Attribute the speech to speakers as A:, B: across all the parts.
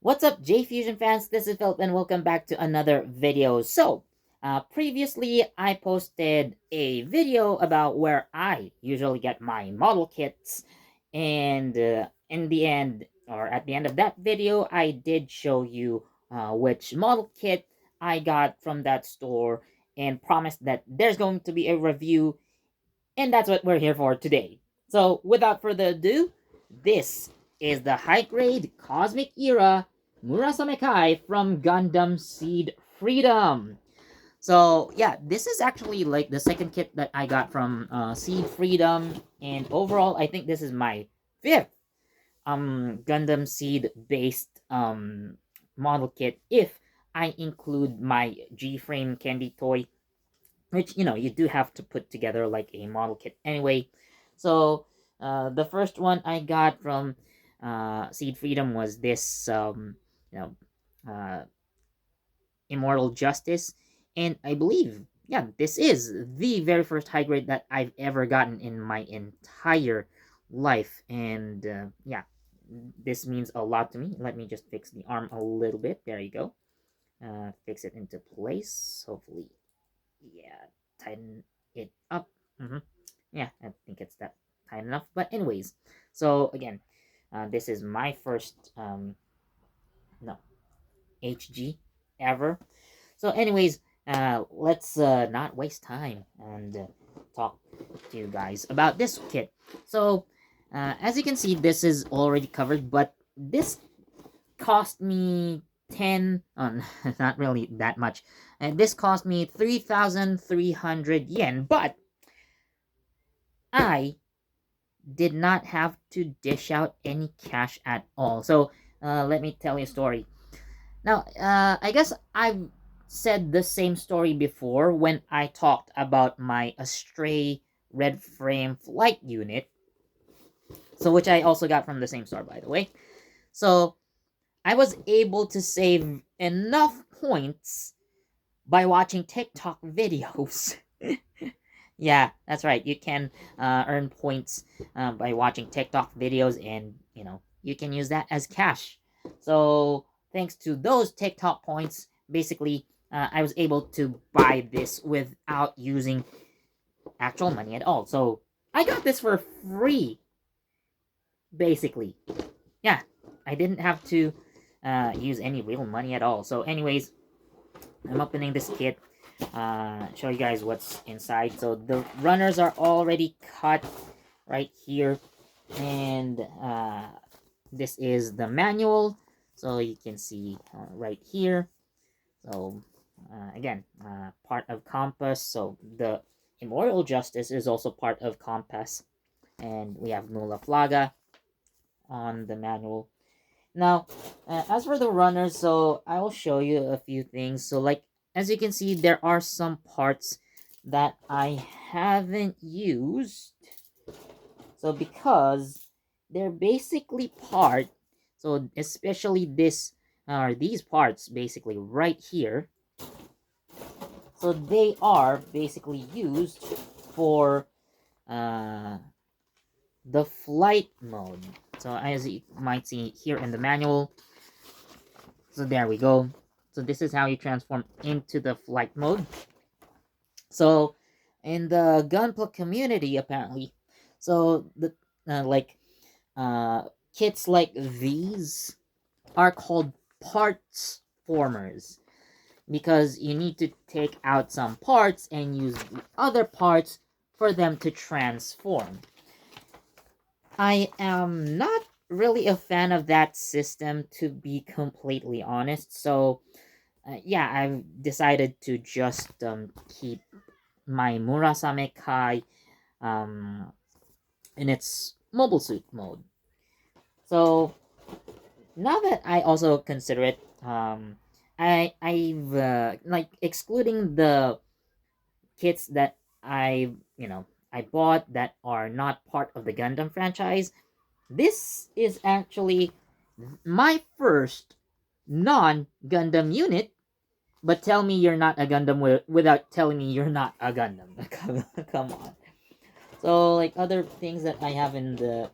A: What's up, JEFusion fans? This is Philip, and welcome back to another video. Previously I posted a video about where I usually get my model kits, and in the end, or at the end of that video, I did show you which model kit I got from that store, and promised that there's going to be a review, and that's what we're here for today. So, without further ado, this is the high grade Cosmic Era Murasame Kai from Gundam Seed Freedom. So, yeah, this is actually like the second kit that I got from Seed Freedom, and overall, I think this is my fifth Gundam Seed based model kit if I include my G Frame candy toy, which you do have to put together like a model kit anyway. So the first one I got from Seed Freedom was this you know uh, Immortal Justice, and I believe, yeah, this is the very first high grade that I've ever gotten in my entire life, and yeah, this means a lot to me. Let me just fix the arm a little bit. There you go. Fix it into place, hopefully. Yeah, tighten it up. Yeah, I think it's that tight enough. But anyways, so again, this is my first no HG ever. So anyways, let's not waste time and talk to you guys about this kit. So as you can see, this is already covered, but this cost me 10, not really that much, and this cost me 3,300 yen, but I did not have to dish out any cash at all. So let me tell you a story. Now, I guess I've said the same story before when I talked about my Astray Red Frame flight unit, so which I also got from the same store, by the way. So I was able to save enough points by watching TikTok videos. Yeah, that's right. You can earn points by watching TikTok videos, and you can use that as cash. So thanks to those TikTok points, basically, I was able to buy this without using actual money at all. So I got this for free, basically. Yeah, I didn't have to use any real money at all. So anyways, I'm opening this kit, show you guys what's inside. So the runners are already cut right here, and this is the manual, so you can see right here. So again, part of Compass. So the Immortal Justice is also part of Compass, and we have Nulla Flaga on the manual. Now, as for the runners, so I will show you a few things. So like, as you can see, there are some parts that I haven't used. So because they're basically so especially this, or these parts basically right here, so they are basically used for the flight mode. So as you might see here in the manual, so there we go. So this is how you transform into the flight mode. So in the Gunpla community, apparently, so the kits like these are called parts formers, because you need to take out some parts and use the other parts for them to transform. I am not really a fan of that system, to be completely honest. So yeah, I've decided to just keep my Murasame Kai in its mobile suit mode. So now that I also consider it, I've like, excluding the kits that I bought that are not part of the Gundam franchise, this is actually my first non-Gundam unit. But tell me you're not a Gundam without telling me you're not a Gundam. Come on. So, like, other things that I have in the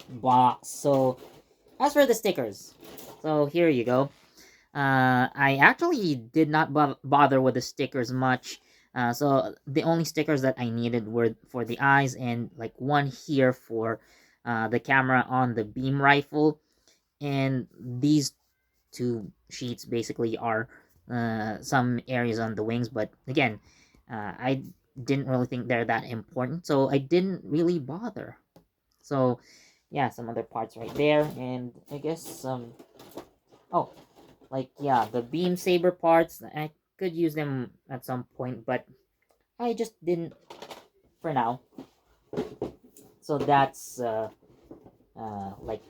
A: box. So, as for the stickers, So here you go. I actually did not bother with the stickers much. So the only stickers that I needed were for the eyes and like one here for the camera on the beam rifle. And these two sheets basically are some areas on the wings. But again, I didn't really think they're that important, so I didn't really bother. So yeah, some other parts right there, and I guess some. Oh, like yeah, the beam saber parts. I could use them at some point, but I just didn't for now. So that's like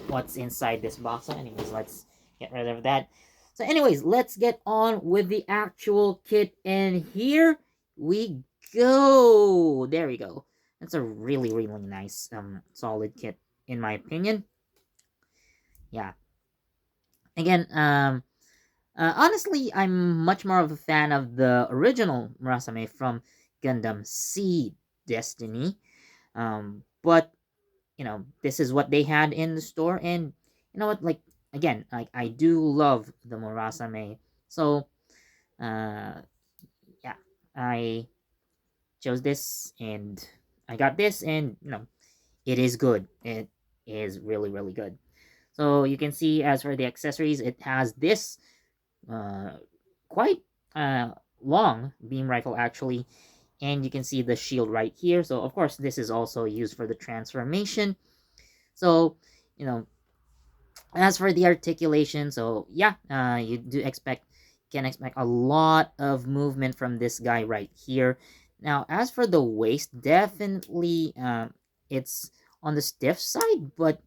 A: what's inside this box. So anyways, let's get rid of that. So anyways, let's get on with the actual kit, and here we go. There we go. That's a really really nice solid kit in my opinion. Yeah. Again, honestly, I'm much more of a fan of the original Murasame from Gundam Seed Destiny. But you know, this is what they had in the store, and you know what? Like again, like I do love the Murasame, so uh, yeah, I chose this, and I got this, and you know, it is good. It is really really good. So you can see, as for the accessories, it has this uh, quite uh, long beam rifle actually, and you can see the shield right here. So of course this is also used for the transformation. So you know, as for the articulation, so yeah, you do expect can expect a lot of movement from this guy right here. Now as for the waist, definitely it's on the stiff side, but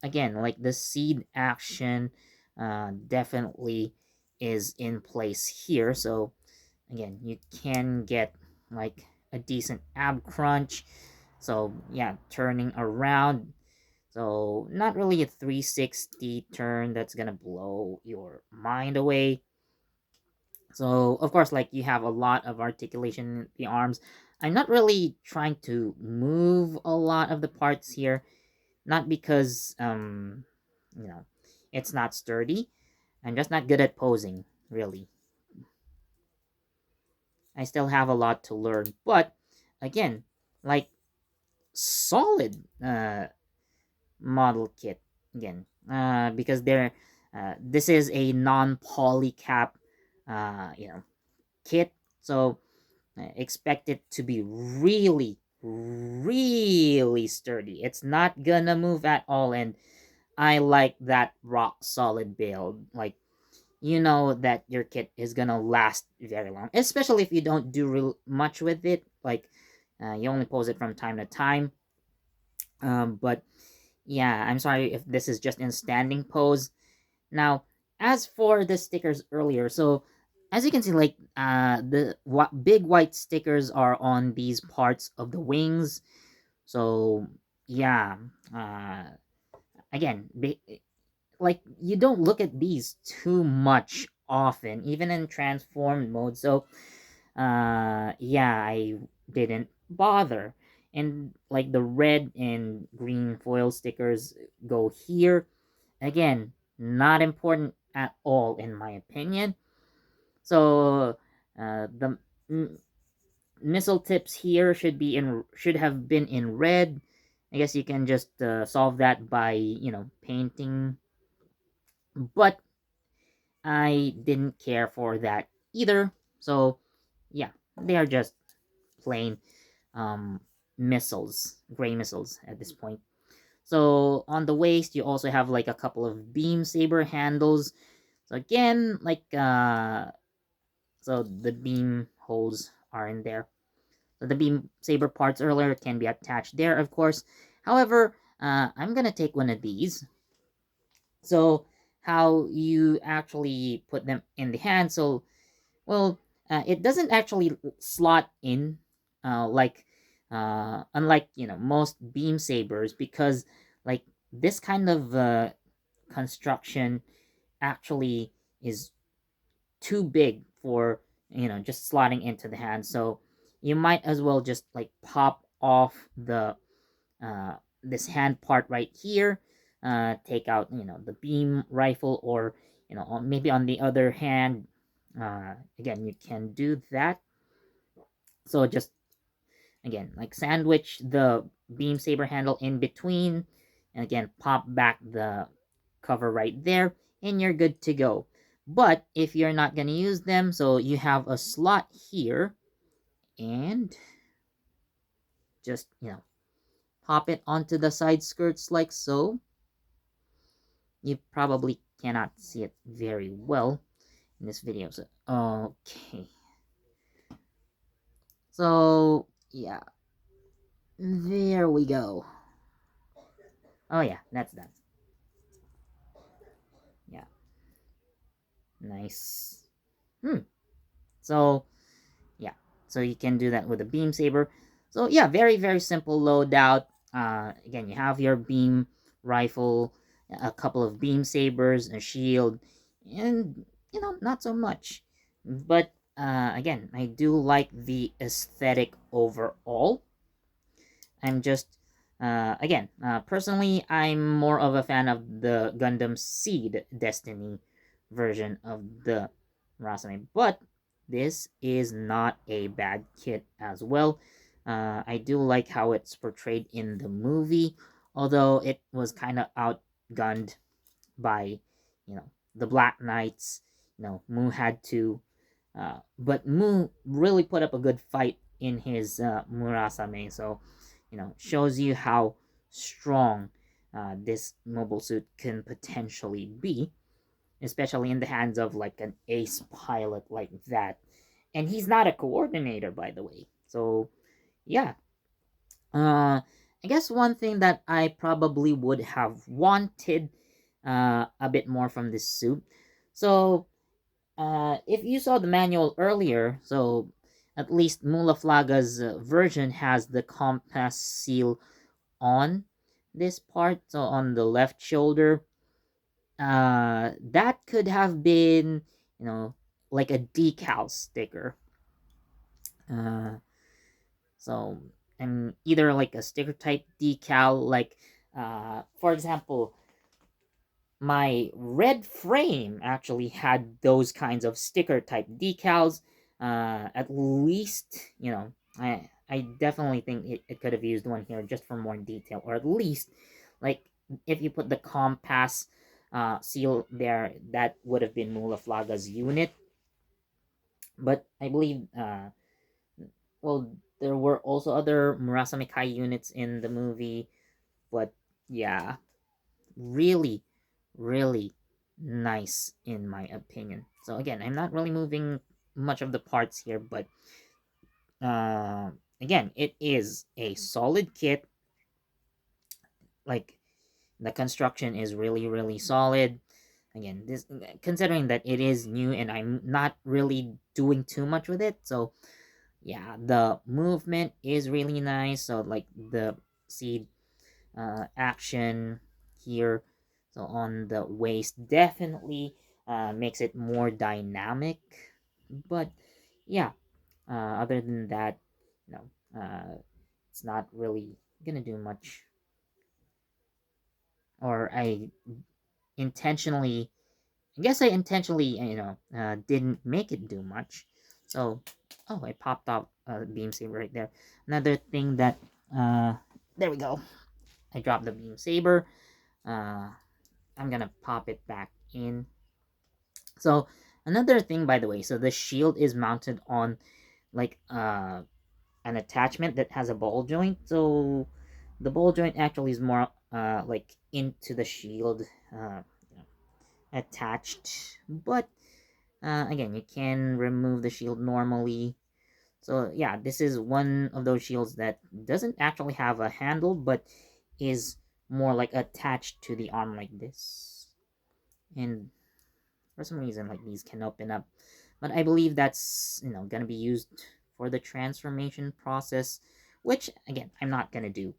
A: again, like the seed action definitely is in place here. So again, you can get like a decent ab crunch. So yeah, turning around. So not really a 360 turn that's gonna blow your mind away. So of course, like you have a lot of articulation in the arms. I'm not really trying to move a lot of the parts here, not because you know, it's not sturdy. I'm just not good at posing, really. I still have a lot to learn, but again, like solid model kit again, because they're this is a non-poly cap you know, kit, so expect it to be really really sturdy. It's not gonna move at all, and I like that rock solid build. Like, you know that your kit is gonna last very long, especially if you don't do real much with it. Like, you only pose it from time to time. But yeah, I'm sorry if this is just in standing pose. Now, as for the stickers earlier, so as you can see, like the big white stickers are on these parts of the wings. So yeah, again, like you don't look at these too much often, even in transformed mode. So yeah, I didn't bother. And like the red and green foil stickers go here. Again, not important at all in my opinion. So the missile tips here should have been in red. I guess you can just solve that by, you know, painting, but I didn't care for that either. So yeah, they are just plain um, missiles, gray missiles at this point. So on the waist, you also have like a couple of beam saber handles. So again, like so the beam holes are in there. So the beam saber parts earlier can be attached there, of course. However, I'm gonna take one of these. So how you actually put them in the hand? So well, it doesn't actually slot in, like unlike, you know, most beam sabers, because like this kind of construction actually is too big for, you know, just slotting into the hand. So you might as well just like pop off the this hand part right here, take out, the beam rifle, or maybe on the other hand, again, you can do that. So just again, like, sandwich the beam saber handle in between, and again, pop back the cover right there, and you're good to go. But if you're not going to use them, so you have a slot here, and just, pop it onto the side skirts like so. You probably cannot see it very well in this video, so okay. So yeah, there we go. Oh yeah, that's done. Yeah, nice. So yeah, so you can do that with a beam saber. So yeah, very very simple loadout. Again, you have your beam rifle, a couple of beam sabers, a shield, and not so much. But again, I do like the aesthetic overall. I'm just again, personally, I'm more of a fan of the Gundam Seed Destiny version of the Murasame, but this is not a bad kit as well. I do like how it's portrayed in the movie, although it was kind of outgunned by, the Black Knights. Mu had to, but Mu really put up a good fight in his Murasame, so shows you how strong this mobile suit can potentially be, especially in the hands of like an ace pilot like that. And he's not a coordinator, by the way. So yeah, I guess one thing that I probably would have wanted a bit more from this suit. So if you saw the manual earlier, so at least Mulaflaga's version has the compass seal on this part, so on the left shoulder. That could have been, like a decal sticker. uh so, and either like a sticker type decal, like, for example, my red frame actually had those kinds of sticker type decals. At least, I definitely think it could have used one here just for more detail, or at least, like, if you put the compass seal there, that would have been Mulaflaga's unit. But I believe, well, there were also other Murasame Kai units in the movie, but yeah, really, really nice in my opinion. So again, I'm not really moving much of the parts here, but uh, again, it is a solid kit. Like, the construction is really, really solid. Again, this, considering that it is new and I'm not really doing too much with it, so yeah, the movement is really nice. So like the seed action here, so on the waist, definitely makes it more dynamic. But yeah, other than that, no, it's not really gonna do much. Or intentionally I guess I intentionally, didn't make it do much. So, oh, I popped off a beam saber right there. Another thing that, uh, there we go. I dropped the beam saber. Uh, I'm gonna pop it back in. So, another thing, by the way, so the shield is mounted on, like, an attachment that has a ball joint. So, the ball joint actually is more, like, into the shield, attached. But again, you can remove the shield normally. So yeah, this is one of those shields that doesn't actually have a handle, but is more like attached to the arm like this. And for some reason, like, these can open up. But I believe that's, gonna be used for the transformation process, which again, I'm not gonna do.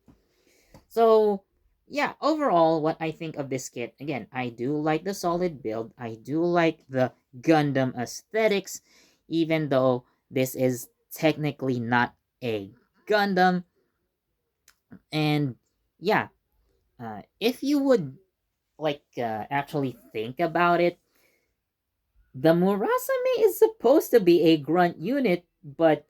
A: So yeah, overall, what I think of this kit, again, I do like the solid build. I do like the Gundam aesthetics, even though this is technically not a Gundam. And yeah, if you would actually think about it, the Murasame is supposed to be a grunt unit, but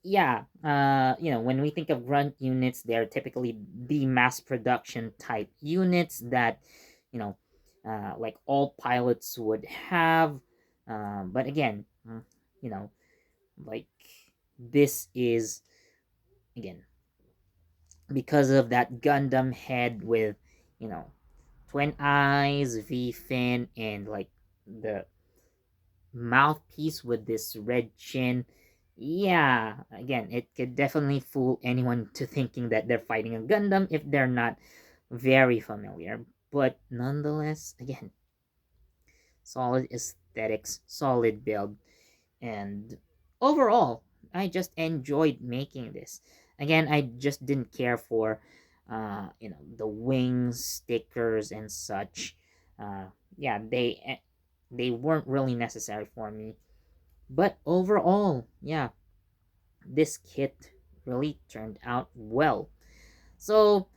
A: yeah, when we think of grunt units, they're typically the mass production type units that, you know, like all pilots would have. But again, you know, like this is, again, because of that Gundam head with, you know, twin eyes, V fin, and like the mouthpiece with this red chin. Yeah, again, it could definitely fool anyone to thinking that they're fighting a Gundam if they're not very familiar. But nonetheless, again, solid aesthetics, solid build, and overall, I just enjoyed making this. Again, I just didn't care for, the wings, stickers, and such. Yeah, they weren't really necessary for me. But overall, yeah, this kit really turned out well. So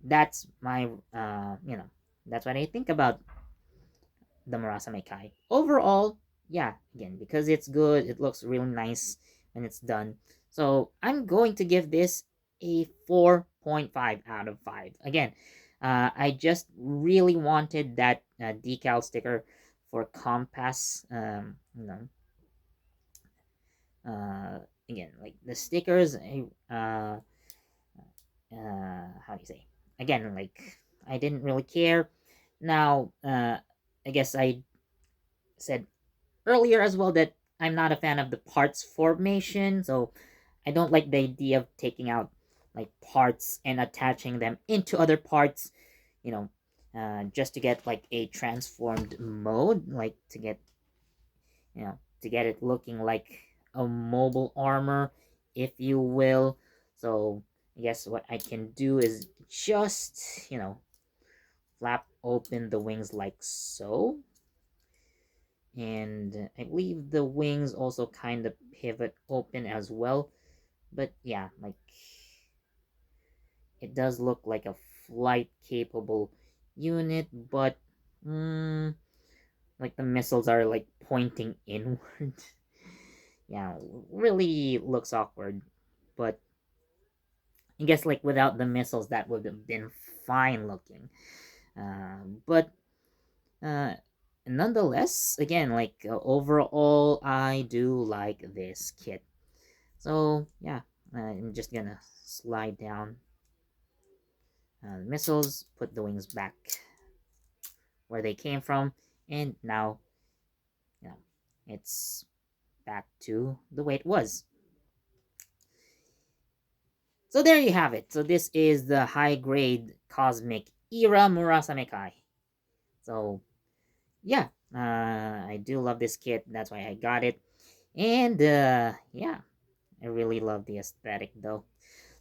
A: that's my, that's what I think about the Murasame Kai. Overall, yeah, again, because it's good, it looks really nice when it's done. So I'm going to give this a 4.5 out of 5. Again, I just really wanted that decal sticker for Compass. Again, like the stickers, how do you say? Again, like I didn't really care. Now, I guess I said earlier as well that I'm not a fan of the parts formation, so I don't like the idea of taking out like parts and attaching them into other parts, you know, just to get like a transformed mode, like to get it looking like a mobile armor, if you will. So I guess what I can do is just, flap open the wings like so. And I believe the wings also kind of pivot open as well. But yeah, like it does look like a flight capable unit, but like the missiles are like pointing inward. Yeah, really looks awkward. But I guess like without the missiles, that would have been fine looking. But uh, nonetheless, again, like overall, I do like this kit. So yeah, I'm just gonna slide down the missiles, put the wings back where they came from, and now, you know, it's back to the way it was. So there you have it. So this is the high grade Cosmic Era Murasame Kai. So yeah, I do love this kit. That's why I got it. And yeah, I really love the aesthetic though.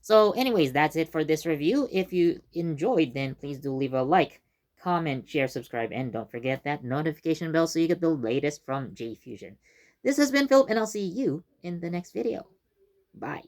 A: So anyways, that's it for this review. If you enjoyed, then please do leave a like, comment, share, subscribe, and don't forget that notification bell so you get the latest from JEFusion. This has been Philip, and I'll see you in the next video. Bye.